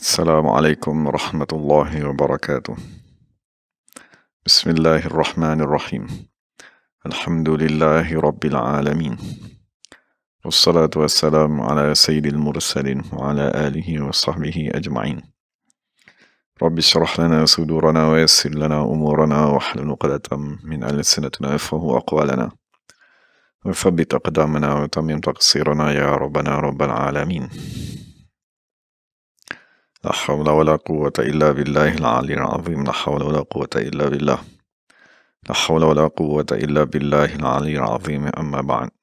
Assalamualaikum warahmatullahi wabarakatuh. Bismillahirrahmanirrahim. Alhamdulillahi rabbil alamin. Wassalatu wassalamu ala sayyidil mursalin wa ala alihi wa sahbihi ajma'in. Rabbi syrah lana sudurana wa yassir lana umurana wa hlul 'uqdatam min alsinatina yafqahu aqwalana. Wa thabbit aqdamana wa tammim taqsirana ya rabbana rabbal alamin. لا حول ولا قوة إلا بالله العلي العظيم. لا حول ولا قوة إلا بالله. لا حول ولا قوة إلا بالله العلي العظيم. أما بعد.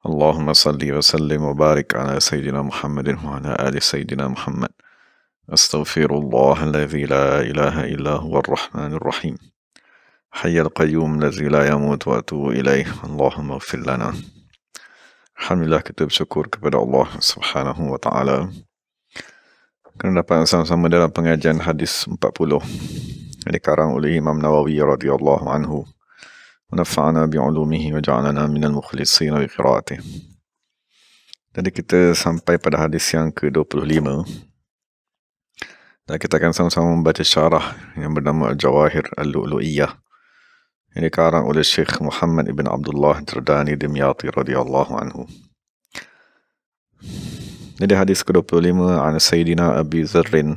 اللهم صل وسلم وبارك على سيدنا محمد وعلى آل سيدنا محمد. أستغفر الله الذي لا إله إلا هو الرحمن الرحيم. حي القيوم الذي لا يموت وأتوب إليه. اللهم اغفر لنا. Alhamdulillah, kita bersyukur kepada Allah Subhanahu wa taala kerana dapat sama-sama dalam pengajian hadis 40 yang dikarang oleh Imam Nawawi radhiyallahu anhu. Wa nafa'ana bi'ulumihi wa ja'alana minal mukhlisina bi qiraatih. Jadi kita sampai pada hadis yang ke-25 dan kita akan sama-sama membaca syarah yang bernama Al-Jawahir Al-Lu'lu'iyah yang dikarang oleh Syekh Muhammad ibn Abdullah Jurdani Dimyati radhiyallahu anhu. Jadi hadis ke-25 an Sayyidina Abi Dzarrin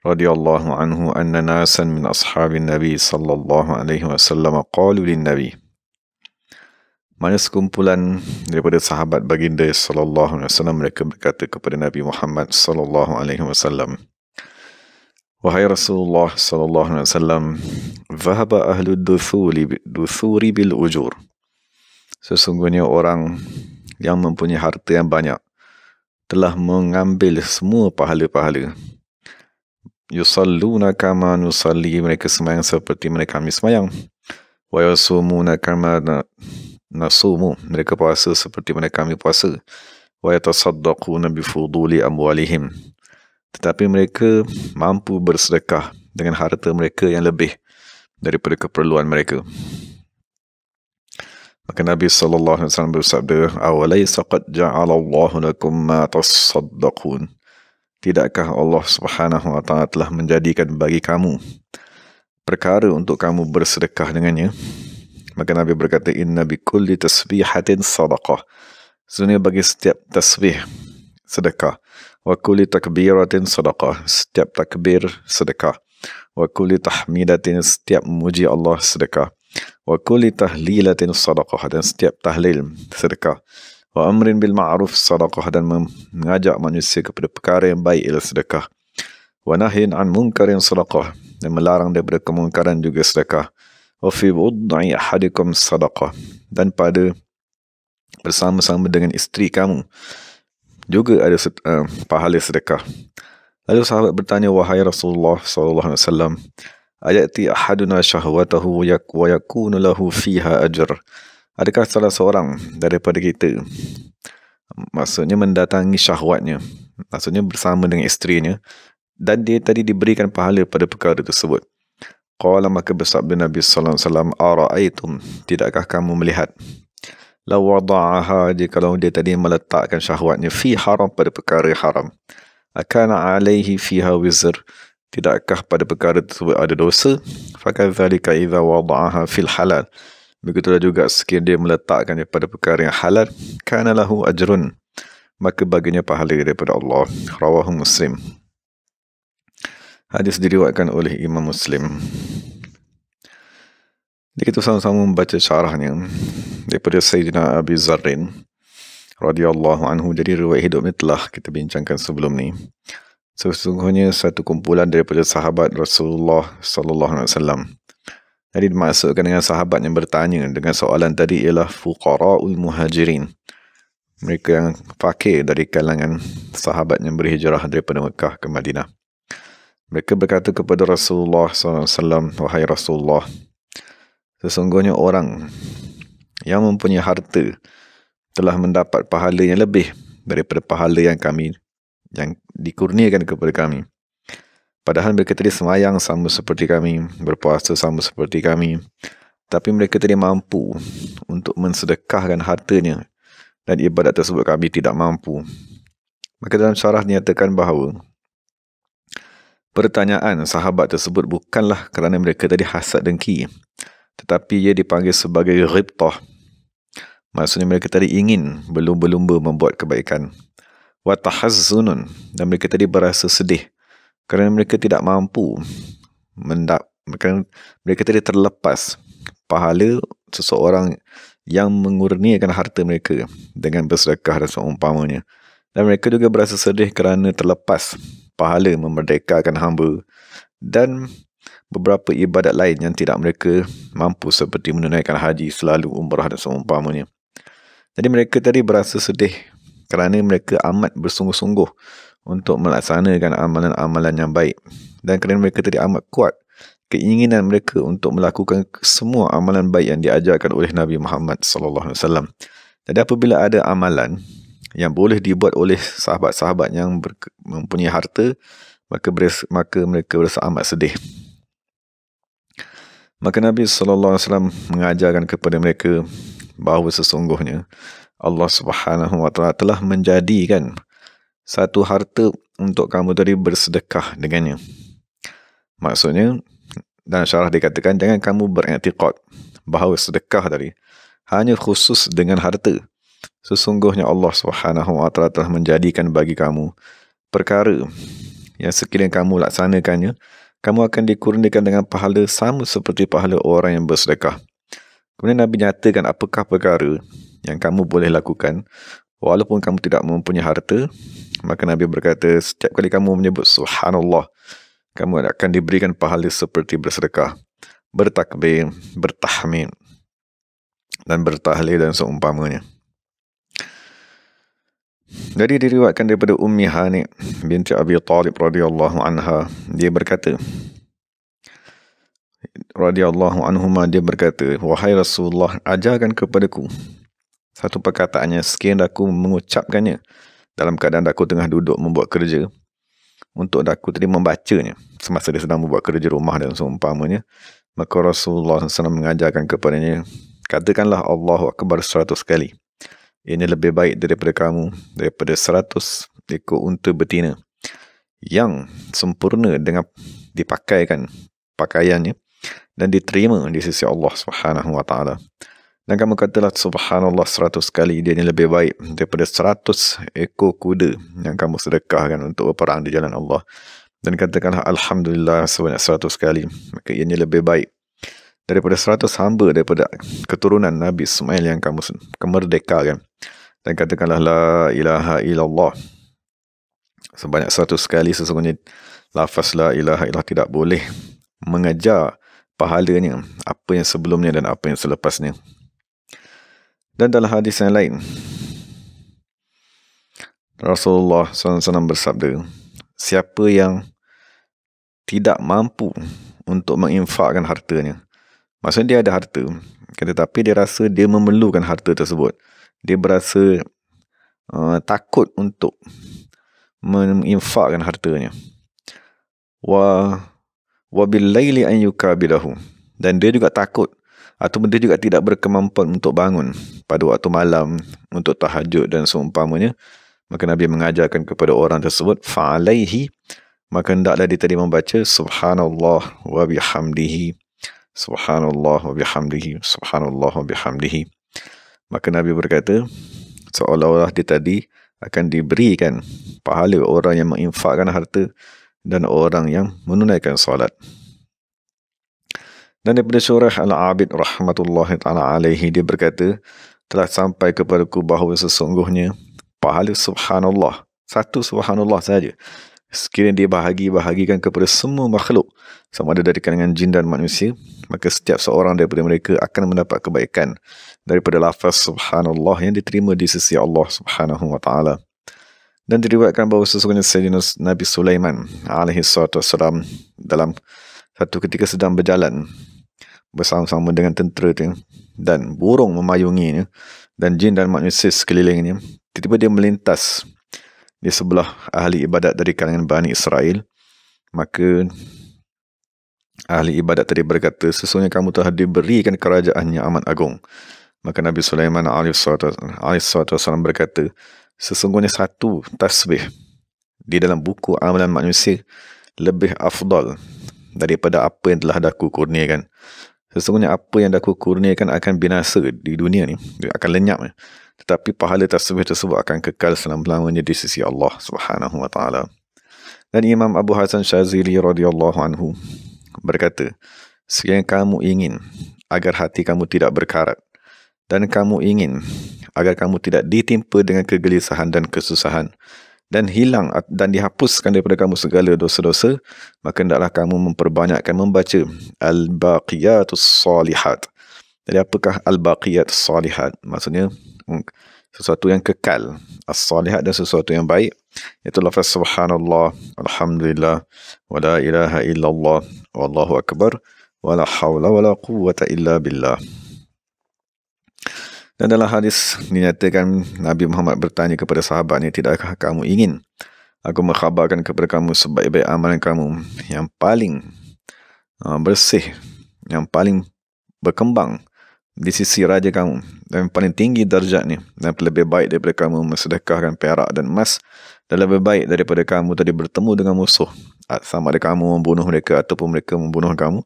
radhiyallahu anhu anna nasan min ashabin Nabi sallallahu alaihi wasallam qalu lin Nabi. Mana sekumpulan daripada sahabat baginda sallallahu alaihi wasallam mereka berkata kepada Nabi Muhammad sallallahu alaihi wasallam, wahai Rasulullah sallallahu alaihi wasallam, dhahaba ahlu duthuri bil ujur. Sesungguhnya orang yang mempunyai harta yang banyak telah mengambil semua pahala-pahala. Yusalluna kama nusalli, mereka sembahyang seperti mereka kami sembahyang. Wa yasumuna kama nasumu, mereka puasa seperti mereka kami puasa. Wa yatasaddaquna bifuduli amwalihim, tetapi mereka mampu bersedekah dengan harta mereka yang lebih daripada keperluan mereka. Maka Nabi sallallahu alaihi wasallam bersabda, awalaysa qad ja'ala Allahu lakum ma tasaddaqun, tidakkah Allah Subhanahu wa taala telah menjadikan bagi kamu perkara untuk kamu bersedekah dengannya? Maka Nabi berkata, inna bi kulli tasbihatin sadaqah, sebenarnya bagi setiap tasbih sedekah. Wa kulli takbiratin sadaqah, setiap takbir sedekah. Wa kulli tahmidatin, setiap memuji Allah sedekah. Wa kulli tahlilatin sadaqah, dan setiap tahlil sedekah. Wa amrin bil ma'ruf sadaqah, dan mengajak manusia kepada perkara yang baik ialah sedekah. Wa nahyin an munkarin sadaqah, dan melarang daripada kemungkaran juga sedekah. Wa fi bud'i ahadikum sadaqah, dan pada bersama-sama dengan isteri kamu juga ada pahala sedekah. Lalu sahabat bertanya, wahai Rasulullah sallallahu alaihi wasallam, ayati ahaduna syahwatahu wa yakunu lahu fiha ajr, adakah salah seorang daripada kita, maksudnya mendatangi syahwatnya, maksudnya bersama dengan isterinya, dan dia tadi diberikan pahala pada perkara tersebut? Qala, maka bersabda Nabi sallallahu alaihi wasallam, ara'aitum, tidakkah kamu melihat, law wada'aha, jikalau dia tadi meletakkan syahwatnya fi haram, pada perkara haram, akana alaihi fiha wizr, tidakkah pada perkara tersebut ada dosa? Fakadzalika idza wada'aha fil halal, begitulah juga sekiranya dia meletakkannya pada perkara yang halal, kana lahu ajrun, maka baginya pahala daripada Allah. Rawahu Muslim. Hadis diriwayatkan oleh Imam Muslim. Jadi kita sama-sama membaca syarahnya daripada Sayyidina Abi Dzarrin radhiyallahu anhu. Jadi riwayat hidup ini telah kita bincangkan sebelum ni. Sesungguhnya satu kumpulan daripada sahabat Rasulullah sallallahu alaihi wasallam. Jadi dimaksudkan dengan sahabat yang bertanya dengan soalan tadi ialah fuqara'ul muhajirin, mereka yang fakir dari kalangan sahabat yang berhijrah daripada Mekah ke Madinah. Mereka berkata kepada Rasulullah sallallahu alaihi wasallam, wahai Rasulullah, sesungguhnya orang yang mempunyai harta telah mendapat pahala yang lebih daripada pahala yang dikurniakan kepada kami. Padahal mereka tadi semayang sama seperti kami, berpuasa sama seperti kami, tapi mereka tadi mampu untuk mensedekahkan hartanya, dan ibadat tersebut kami tidak mampu. Maka dalam syarah dinyatakan bahawa Pertanyaan sahabat tersebut bukanlah kerana mereka tadi hasad dengki, tetapi ia dipanggil sebagai ghibtah. Maksudnya mereka tadi ingin berlumba-lumba membuat kebaikan. Wa tahazzunun, dan mereka tadi berasa sedih kerana mereka tidak mampu mereka tadi terlepas pahala seseorang yang mengurniakan harta mereka dengan bersedekah dan seumpamanya. Dan mereka juga berasa sedih kerana terlepas pahala memerdekakan hamba dan beberapa ibadat lain yang tidak mereka mampu, seperti menunaikan haji, selalu umrah dan seumpamanya. Jadi mereka tadi berasa sedih kerana mereka amat bersungguh-sungguh untuk melaksanakan amalan-amalan yang baik, dan kerana mereka tadi amat kuat keinginan mereka untuk melakukan semua amalan baik yang diajarkan oleh Nabi Muhammad SAW. Jadi apabila ada amalan yang boleh dibuat oleh sahabat-sahabat yang mempunyai harta, maka mereka berasa amat sedih. Maka Nabi SAW mengajarkan kepada mereka bahawa sesungguhnya Allah Subhanahu Wa Taala telah menjadikan satu harta untuk kamu tadi bersedekah dengannya. Maksudnya, dalam syarah dikatakan, jangan kamu beriktikad bahawa sedekah tadi hanya khusus dengan harta. Sesungguhnya Allah Subhanahu Wa Taala telah menjadikan bagi kamu perkara yang sekiranya kamu laksanakannya, kamu akan dikurniakan dengan pahala sama seperti pahala orang yang bersedekah. Kemudian Nabi nyatakan apakah perkara yang kamu boleh lakukan walaupun kamu tidak mempunyai harta. Maka Nabi berkata, setiap kali kamu menyebut Subhanallah, kamu akan diberikan pahala seperti bersedekah, bertakbir, bertahmid, dan bertahlil dan seumpamanya. Jadi diriwayatkan daripada Ummi Hani binti Abi Talib radhiyallahu anha, dia berkata, dia berkata, wahai Rasulullah, ajarkan kepadaku satu perkataan yang sekiranya aku mengucapkannya dalam keadaan aku tengah duduk membuat kerja, untuk aku tadi membacanya semasa dia sedang membuat kerja rumah dan seumpamanya. Maka Rasulullah SAW mengajarkan kepadanya, katakanlah Allahu Akbar 100 kali. Ini lebih baik daripada kamu daripada 100 ekor unta betina yang sempurna dengan dipakaikan pakaiannya dan diterima di sisi Allah Subhanahu Wa Taala. Dan kamu katalah Subhanallah 100 kali, dia ini lebih baik daripada 100 ekor kuda yang kamu sedekahkan untuk berperang di jalan Allah. Dan katakanlah Alhamdulillah sebanyak 100 kali, maka ini lebih baik daripada 100 hamba daripada keturunan Nabi Ismail yang kamu kemerdekakan. Dan katakanlah La ilaha illallah sebanyak 100 kali. Sesungguhnya lafaz La ilaha illallah tidak boleh mengejar pahalanya apa yang sebelumnya dan apa yang selepasnya. Dan dalam hadis yang lain, Rasulullah SAW bersabda, siapa yang tidak mampu untuk menginfakkan hartanya, maksudnya dia ada harta, tetapi dia rasa dia memerlukan harta tersebut, dia berasa takut untuk menginfakkan hartanya, wa bil laili an yukabilahu, dan dia juga takut atau dia juga tidak berkemampuan untuk bangun pada waktu malam untuk tahajud dan seumpamanya. Maka Nabi mengajarkan kepada orang tersebut, fa'alaihi, maka hendaklah dia tadi membaca Subhanallah wa bihamdihi, Subhanallah wa bihamdihi, Subhanallah wa bihamdihi. Maka Nabi berkata, seolah-olah dia tadi akan diberikan pahala orang yang menginfakkan harta dan orang yang menunaikan solat. Dan daripada surah Al-Abid rahmatullahi ta'ala alaihi, dia berkata, telah sampai kepadaku bahawa sesungguhnya pahala Subhanallah, satu Subhanallah saja, sekiranya dia bahagikan kepada semua makhluk, sama ada dari kalangan jin dan manusia, maka setiap seorang daripada mereka akan mendapat kebaikan daripada lafaz Subhanallah yang diterima di sisi Allah Subhanahu Wa Taala. Dan diriwayatkan bahawa sesungguhnya Sayyidina Nabi Sulaiman alaihi salatu wassalam dalam satu ketika sedang berjalan bersama-sama dengan tentera dan burung memayunginya dan jin dan manusia sekelilingnya, tiba-tiba dia melintas di sebelah ahli ibadat dari kalangan Bani Israel. Maka ahli ibadat tadi berkata, sesungguhnya kamu telah diberikan kerajaan yang amat agung. Maka Nabi Sulaiman alaihi salatu wassalam berkata, sesungguhnya satu tasbih di dalam buku amalan manusia lebih afdal daripada apa yang telah aku kurniakan. Sesungguhnya apa yang aku kurniakan akan binasa di dunia ni, dia akan lenyap. Tetapi pahala tersebut akan kekal selama-lamanya di sisi Allah Subhanahu wa taala. Dan Imam Abu Hasan Syazili radhiyallahu anhu berkata, sekiranya kamu ingin agar hati kamu tidak berkarat, dan kamu ingin agar kamu tidak ditimpa dengan kegelisahan dan kesusahan, dan hilang dan dihapuskan daripada kamu segala dosa-dosa, maka hendaklah kamu memperbanyakkan membaca Al-Baqiyatus Salihat. Jadi apakah Al-Baqiyatus Salihat? Maksudnya sesuatu yang kekal. As-Salihat dan sesuatu yang baik, iaitu lafaz subhanallah, alhamdulillah, wa la ilaha illallah, wallahu akbar, wa la hawla wa la quwwata illa billah. Dan dalam hadis dinyatakan Nabi Muhammad bertanya kepada sahabatnya, tidakkah kamu ingin aku mengkhabarkan kepada kamu sebaik-baik amalan kamu yang paling bersih, yang paling berkembang di sisi raja kamu, dan paling tinggi darjatnya, dan lebih baik daripada kamu mensedekahkan perak dan emas, dan lebih baik daripada kamu tadi bertemu dengan musuh, sama ada kamu membunuh mereka ataupun mereka membunuh kamu.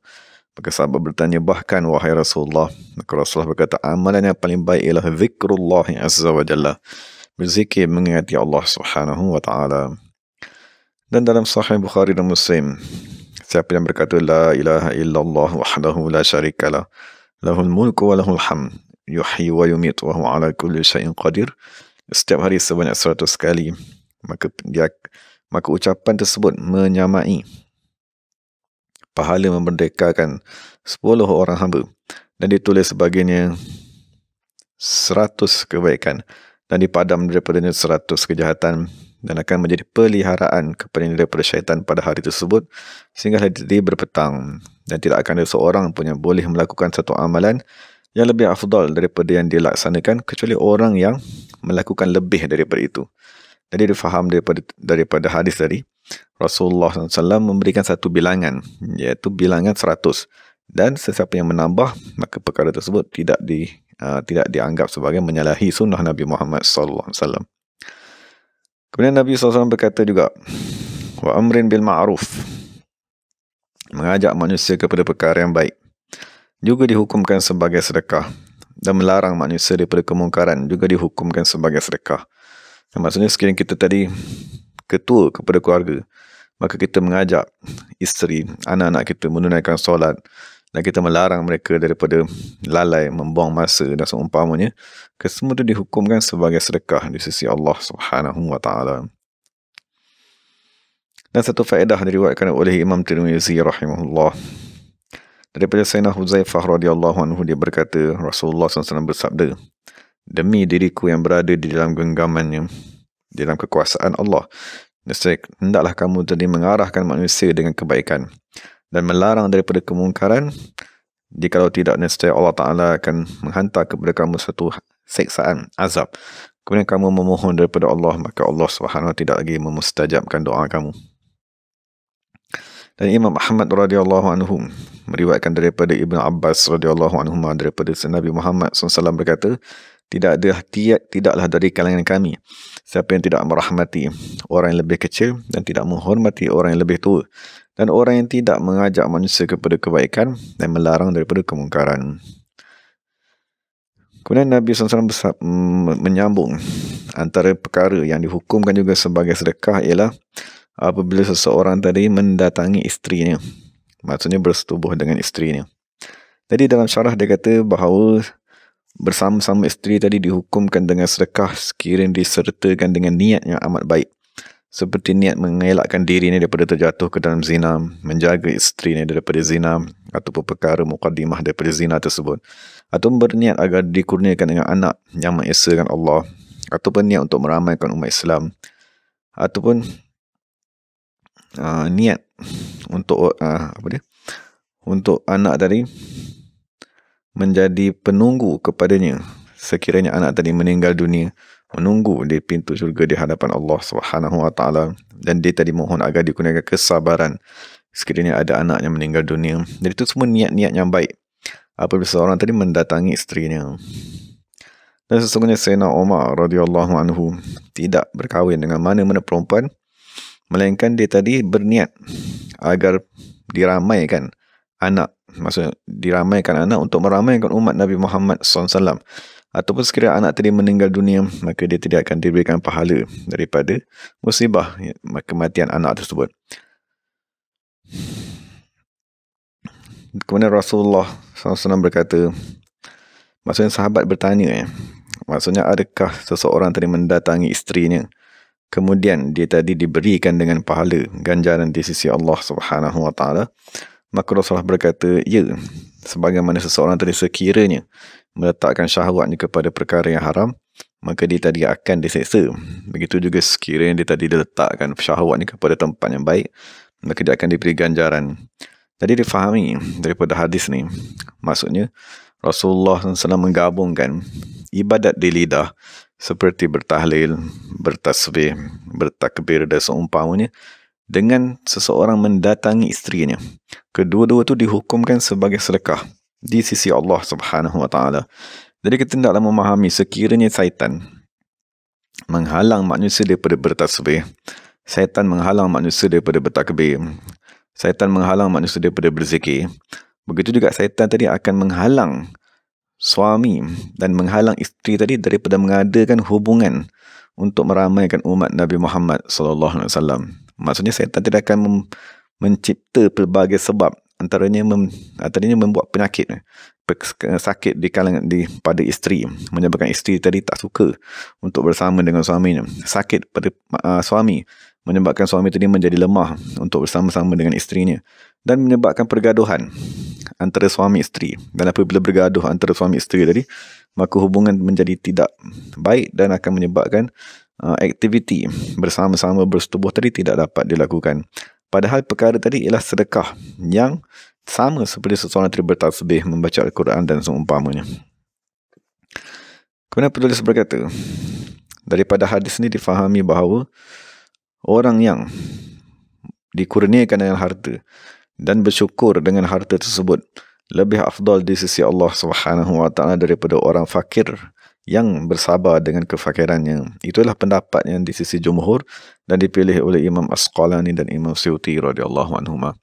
Maka sahabat bertanya, bahkan wahai Rasulullah, maka Rasulullah berkata, amalan yang paling baik ialah zikrullah azza wa jalla, berzikir mengingati Allah Subhanahu wa taala. Dan dalam Sahih Bukhari dan Muslim, siapa yang berkata la ilaha illallah wahdahu la syarikalah, lahul mulku wa lahul hamd, yuhyi wa yumit wa huwa ala kulli syai'in qadir, setiap hari sebanyak 100 kali, maka ucapan tersebut menyamai pahala memerdekakan 10 orang hamba, dan ditulis sebagiannya 100 kebaikan, dan dipadam daripadanya 100 kejahatan, dan akan menjadi peliharaan kepadanya daripada syaitan pada hari tersebut sehingga hari berpetang. Dan tidak akan ada seorang pun yang boleh melakukan satu amalan yang lebih afdal daripada yang dilaksanakan, kecuali orang yang melakukan lebih daripada itu. Jadi difaham daripada hadis tadi, Rasulullah SAW memberikan satu bilangan, iaitu bilangan 100. Dan sesiapa yang menambah, maka perkara tersebut tidak dianggap sebagai menyalahi sunnah Nabi Muhammad SAW. Kemudian Nabi SAW berkata juga, wa amrin bil ma'ruf, mengajak manusia kepada perkara yang baik, juga dihukumkan sebagai sedekah, dan melarang manusia daripada kemungkaran juga dihukumkan sebagai sedekah. Maksudnya sekiranya kita tadi ketua kepada keluarga, maka kita mengajak isteri, anak-anak kita menunaikan solat, dan kita melarang mereka daripada lalai, membuang masa dan seumpamanya, kesemua itu dihukumkan sebagai sedekah di sisi Allah Subhanahu wa taala. Dan satu faedah diriwayatkan oleh Imam Tirmizi rahimahullah daripada Sayyidina Huzaifah radhiyallahu anhu, dia berkata, Rasulullah SAW bersabda, demi diriku yang berada di dalam genggamannya, di dalam kekuasaan Allah, nescaya hendaklah kamu tadi mengarahkan manusia dengan kebaikan dan melarang daripada kemungkaran. Jikalau tidak, nescaya Allah Ta'ala akan menghantar kepada kamu satu seksaan, azab. Kemudian kamu memohon daripada Allah, maka Allah Subhanahu tidak lagi memustajabkan doa kamu. Dan Imam Ahmad radhiyallahu anhu meriwayatkan daripada Ibn Abbas radhiyallahu anhu daripada Nabi Muhammad SAW berkata, tidaklah dari kalangan kami siapa yang tidak merahmati orang yang lebih kecil dan tidak menghormati orang yang lebih tua, dan orang yang tidak mengajak manusia kepada kebaikan dan melarang daripada kemungkaran. Kemudian Nabi SAW menyambung antara perkara yang dihukumkan juga sebagai sedekah ialah apabila seseorang tadi mendatangi isterinya, maksudnya bersetubuh dengan isterinya. Jadi dalam syarah dia kata bahawa bersama-sama isteri tadi dihukumkan dengan sedekah sekiranya disertakan dengan niat yang amat baik, seperti niat mengelakkan dirinya daripada terjatuh ke dalam zina, menjaga isterinya daripada zina, ataupun perkara muqaddimah daripada zina tersebut, atau berniat agar dikurniakan dengan anak yang mengesahkan Allah, ataupun niat untuk meramaikan umat Islam, ataupun niat untuk untuk anak tadi menjadi penunggu kepadanya sekiranya anak tadi meninggal dunia, menunggu di pintu syurga di hadapan Allah Subhanahu wa taala, dan dia tadi mohon agar dikurniakan kesabaran sekiranya ada anak yang meninggal dunia. Jadi itu semua niat-niat yang baik apabila seorang tadi mendatangi isterinya. Dan sesungguhnya Sayyidina Umar radhiyallahu anhu tidak berkahwin dengan mana-mana perempuan, melainkan dia tadi berniat agar diramaikan anak, maksudnya diramaikan anak untuk meramaikan umat Nabi Muhammad SAW. Ataupun sekiranya anak tadi meninggal dunia, maka dia tidak akan diberikan pahala daripada musibah kematian anak tersebut. Kemudian Rasulullah SAW berkata, maksudnya sahabat bertanya, maksudnya adakah seseorang tadi mendatangi isterinya, kemudian dia tadi diberikan dengan pahala ganjaran di sisi Allah Subhanahu Wa Taala? Maka Rasulullah berkata, ya, sebagaimana seseorang tadi sekiranya meletakkan syahwatnya kepada perkara yang haram, maka dia tadi akan diseksa. Begitu juga sekiranya dia tadi diletakkan syahwatnya kepada tempat yang baik, maka dia akan diberi ganjaran. Jadi difahami daripada hadis ni, maksudnya Rasulullah SAW menggabungkan ibadat di lidah seperti bertahlil, bertasbih, bertakbir dan seumpamanya dengan seseorang mendatangi isterinya. Kedua-dua itu dihukumkan sebagai sedekah di sisi Allah Subhanahu Wa Taala. Jadi kita hendaklah memahami sekiranya syaitan menghalang manusia daripada bertasbih, syaitan menghalang manusia daripada bertakbir, syaitan menghalang manusia daripada berzikir, begitu juga syaitan tadi akan menghalang suami dan menghalang isteri tadi daripada mengadakan hubungan untuk meramaikan umat Nabi Muhammad SAW. Maksudnya syaitan tidak akan mencipta pelbagai sebab, antaranya membuat penyakit, sakit di kalangan pada isteri, menyebabkan isteri tadi tak suka untuk bersama dengan suaminya. Sakit pada suami menyebabkan suami tadi menjadi lemah untuk bersama-sama dengan isterinya, dan menyebabkan pergaduhan antara suami isteri. Dan apabila bergaduh antara suami isteri tadi, maka hubungan menjadi tidak baik dan akan menyebabkan aktiviti bersama-sama bersetubuh tadi tidak dapat dilakukan. Padahal perkara tadi ialah sedekah yang sama seperti seseorang tadi bertasbih, membaca Al-Quran dan seumpamanya. Kemudian penulis berkata, daripada hadis ini difahami bahawa orang yang dikurniakan dengan harta dan bersyukur dengan harta tersebut lebih afdal di sisi Allah Subhanahu Wa Taala daripada orang fakir yang bersabar dengan kefakirannya. Itulah pendapat yang di sisi jumhur dan dipilih oleh Imam Asqalani dan Imam Suyuti radhiyallahu anhuma.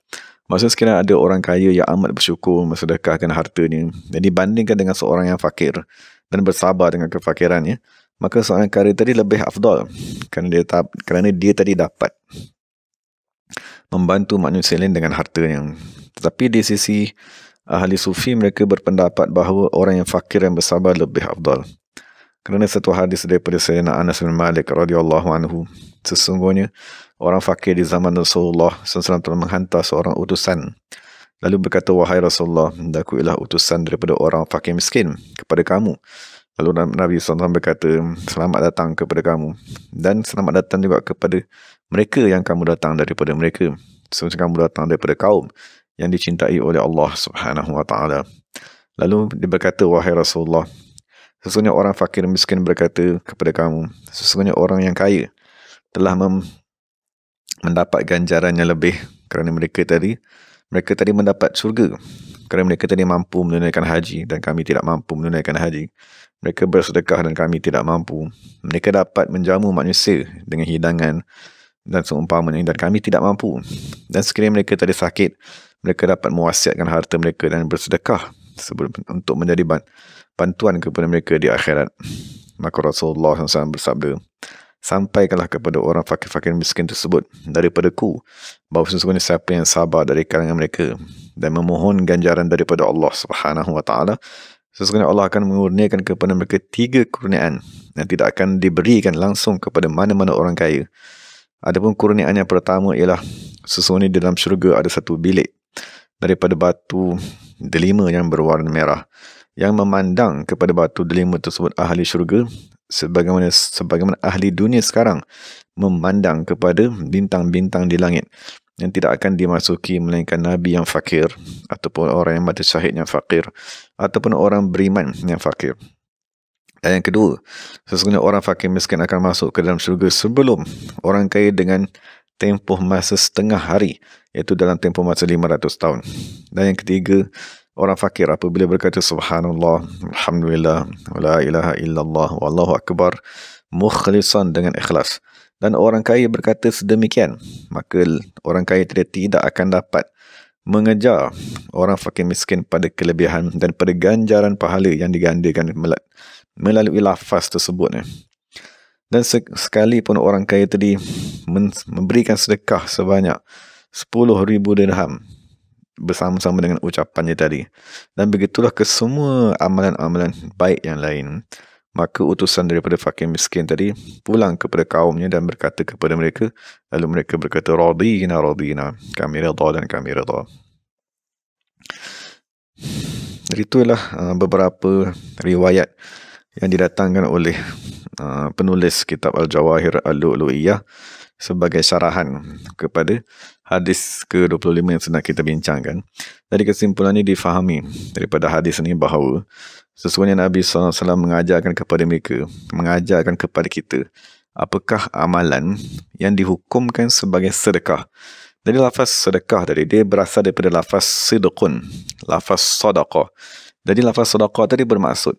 Maksudnya sekiranya ada orang kaya yang amat bersyukur mensedekahkan hartanya dan dibandingkan dengan seorang yang fakir dan bersabar dengan kefakirannya, maka seorang kaya tadi lebih afdal kerana dia tadi dapat membantu manusia lain dengan hartanya. Tetapi di sisi ahli sufi, mereka berpendapat bahawa orang yang fakir yang bersabar lebih afdal. Kerana satu hadis daripada Sayyidina Anas bin Malik radhiyallahu anhu, sesungguhnya orang fakir di zaman Rasulullah SAW telah menghantar seorang utusan, lalu berkata, wahai Rasulullah, aku ialah utusan daripada orang fakir miskin kepada kamu. Lalu Nabi SAW berkata, selamat datang kepada kamu, dan selamat datang juga kepada mereka yang kamu datang daripada mereka. Sesungguhnya kamu datang daripada kaum yang dicintai oleh Allah Subhanahu Wa Taala. Lalu dia berkata, wahai Rasulullah, sesungguhnya orang fakir miskin berkata kepada kamu, sesungguhnya orang yang kaya telah mendapat ganjaran yang lebih kerana mereka tadi mendapat syurga kerana mereka tadi mampu menunaikan haji dan kami tidak mampu menunaikan haji. Mereka bersedekah dan kami tidak mampu. Mereka dapat menjamu manusia dengan hidangan dan seumpamanya dan kami tidak mampu. Dan sekiranya mereka tadi sakit, mereka dapat mewasiatkan harta mereka dan bersedekah untuk menjadi bantuan kepada mereka di akhirat. Maka Rasulullah SAW bersabda, sampaikanlah kepada orang fakir-fakir miskin tersebut daripadaku bahawa sesungguhnya siapa yang sabar dari kalangan mereka dan memohon ganjaran daripada Allah Subhanahu Wa Taala, sesungguhnya Allah akan mengurniakan kepada mereka 3 kurniaan yang tidak akan diberikan langsung kepada mana-mana orang kaya. Adapun kurniaan yang pertama ialah sesungguhnya di dalam syurga ada satu bilik daripada batu delima yang berwarna merah, yang memandang kepada batu delima tersebut ahli syurga sebagaimana ahli dunia sekarang memandang kepada bintang-bintang di langit, yang tidak akan dimasuki melainkan Nabi yang fakir, ataupun orang yang mati syahid yang fakir, ataupun orang beriman yang fakir. Dan yang kedua, sesungguhnya orang fakir miskin akan masuk ke dalam syurga sebelum orang kaya dengan tempoh masa setengah hari, iaitu dalam tempoh masa 500 tahun. Dan yang ketiga, orang fakir apabila berkata subhanallah, alhamdulillah, la ilaha illallah, wallahu akbar, mukhlisan dengan ikhlas, dan orang kaya berkata sedemikian, maka orang kaya tidak akan dapat mengejar orang fakir miskin pada kelebihan dan pada ganjaran pahala yang digandakan melalui lafaz tersebut. Dan sekalipun orang kaya tadi memberikan sedekah sebanyak 10,000 dirham bersama-sama dengan ucapannya tadi, dan begitulah ke semua amalan-amalan baik yang lain, maka utusan daripada fakir miskin tadi pulang kepada kaumnya dan berkata kepada mereka, lalu mereka berkata, radina, kami redha dan kami redha. Itulah beberapa riwayat yang didatangkan oleh penulis kitab Al-Jawahir Al-Lu'lu'iyah sebagai syarahan kepada hadis ke-25 yang sedang kita bincangkan. Dari kesimpulan ini difahami daripada hadis ini bahawa sesungguhnya Nabi SAW mengajarkan kepada kita apakah amalan yang dihukumkan sebagai sedekah. Jadi lafaz sedekah tadi dia berasal daripada lafaz sidqun, lafaz sadaqah. Jadi lafaz sadaqah tadi bermaksud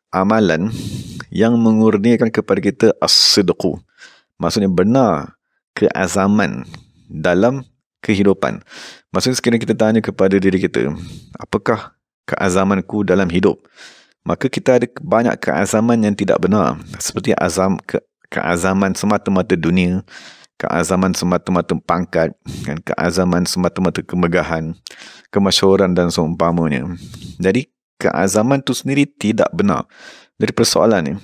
amalan yang mengurniakan kepada kita as-sidqu. Maksudnya benar keazaman dalam kehidupan. Maksudnya sekiranya kita tanya kepada diri kita, apakah keazamanku dalam hidup? Maka kita ada banyak keazaman yang tidak benar. Seperti keazaman semata-mata dunia, keazaman semata-mata pangkat, dan keazaman semata-mata kemegahan, kemasyhuran dan seumpamanya. Jadi keazaman itu sendiri tidak benar. Jadi persoalan ni,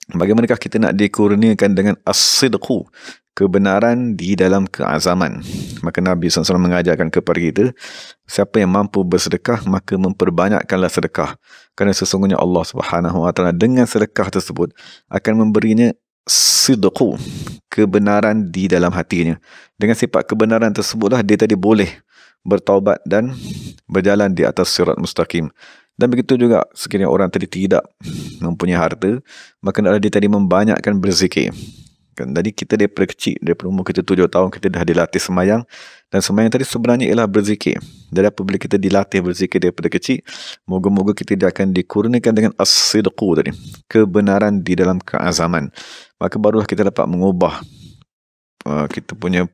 bagaimanakah kita nak dikurniakan dengan as-sidqu, kebenaran di dalam keazaman? Maka Nabi SAW mengajarkan kepada kita, siapa yang mampu bersedekah, maka memperbanyakkanlah sedekah. Kerana sesungguhnya Allah SWT dengan sedekah tersebut akan memberinya sidqu, kebenaran di dalam hatinya. Dengan sifat kebenaran tersebutlah dia tadi boleh bertaubat dan berjalan di atas sirat mustaqim. Dan begitu juga sekiranya orang tadi tidak mempunyai harta, maka hendaklah dia tadi membanyakkan berzikir. Jadi kita daripada kecil, daripada umur kita 7 tahun, kita dah dilatih semayang. Dan semayang tadi sebenarnya ialah berzikir. Jadi apabila kita dilatih berzikir daripada kecil, moga-moga kita akan dikurniakan dengan as-sidqu tadi, kebenaran di dalam keazaman. Maka barulah kita dapat mengubah kita punya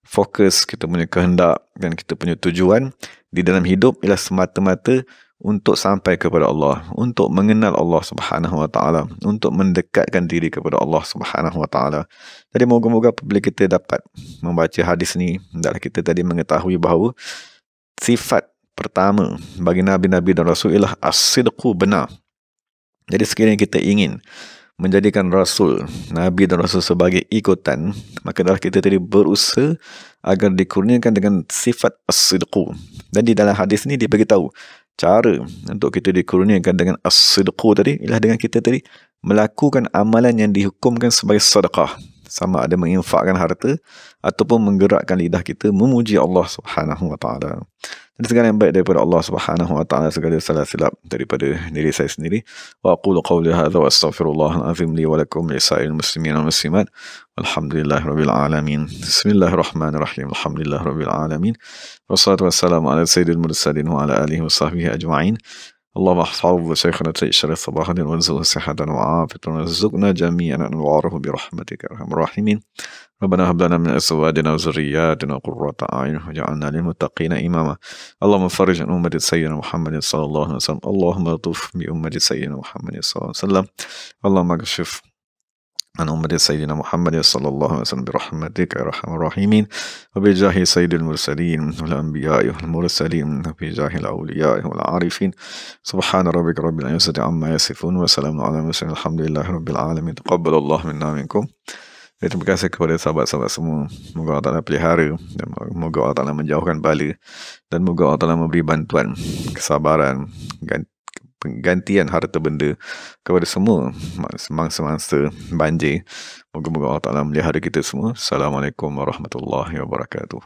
fokus, kita punya kehendak dan kita punya tujuan di dalam hidup ialah semata-mata untuk sampai kepada Allah, untuk mengenal Allah Subhanahu Wa Taala, untuk mendekatkan diri kepada Allah Subhanahu Wa Taala. Jadi moga-moga apabila kita dapat membaca hadis ni, hendaklah kita tadi mengetahui bahawa sifat pertama bagi Nabi-Nabi dan Rasul ialah as-sidqu, benar. Jadi sekiranya kita ingin menjadikan Rasul, Nabi dan Rasul sebagai ikutan, maka adalah kita tadi berusaha agar dikurniakan dengan sifat as-sidqu. Dan di dalam hadis ni dia beritahu cara untuk kita dikurniakan dengan as-sidqu tadi ialah dengan kita tadi melakukan amalan yang dihukumkan sebagai sedekah, sama ada menginfakkan harta ataupun menggerakkan lidah kita memuji Allah Subhanahu Wa Taala. Dan segala yang baik daripada Allah Subhanahu Wa Taala, segala salah silap daripada diri saya sendiri. Wa aqulu qawli hadza wa astaghfirullahal azim li wa lakum li sa'il muslimin wal muslimat. Alhamdulillahirabbil alamin. Bismillahirrahmanirrahim. Alhamdulillahirabbil alamin. Wassalatu wassalamu ala sayyidil mursalin wa ala alihi wa sahbihi ajma'in. اللهم احفظ شيخنا تيسر الصباح وارزقه صحة وعافية وارزقنا جميعا انواره برحمتك يا ارحم الراحمين. ربنا هب لنا من ازواجنا وذرياتنا قرة اعين واجعلنا للمتقين اماما. اللهم فرج عن امة سيدنا محمد صلى الله عليه وسلم. اللهم الطف بأمة سيدنا محمد صلى الله عليه وسلم. اللهم اكشف عن أمة سيدنا محمد صلى الله عليه وسلم برحمتك يا أرحم الراحمين وبجاه سيد المرسلين والأنبياء والمرسلين وبجاه الأولياء والعارفين. سبحان ربك رب العزة عما يصفون وسلام على المرسلين الحمد لله رب العالمين. تقبل الله منا منكم. Terima kasih kepada sahabat-sahabat semua. Moga Allah Ta'ala pelihara dan moga Allah Ta'ala menjauhkan bala dan moga Allah Ta'ala memberi bantuan, kesabaran, penggantian harta benda kepada semua semangsa-mangsa banjir. Moga-moga Allah Ta'ala melihara kita semua. Assalamualaikum warahmatullahi wabarakatuh.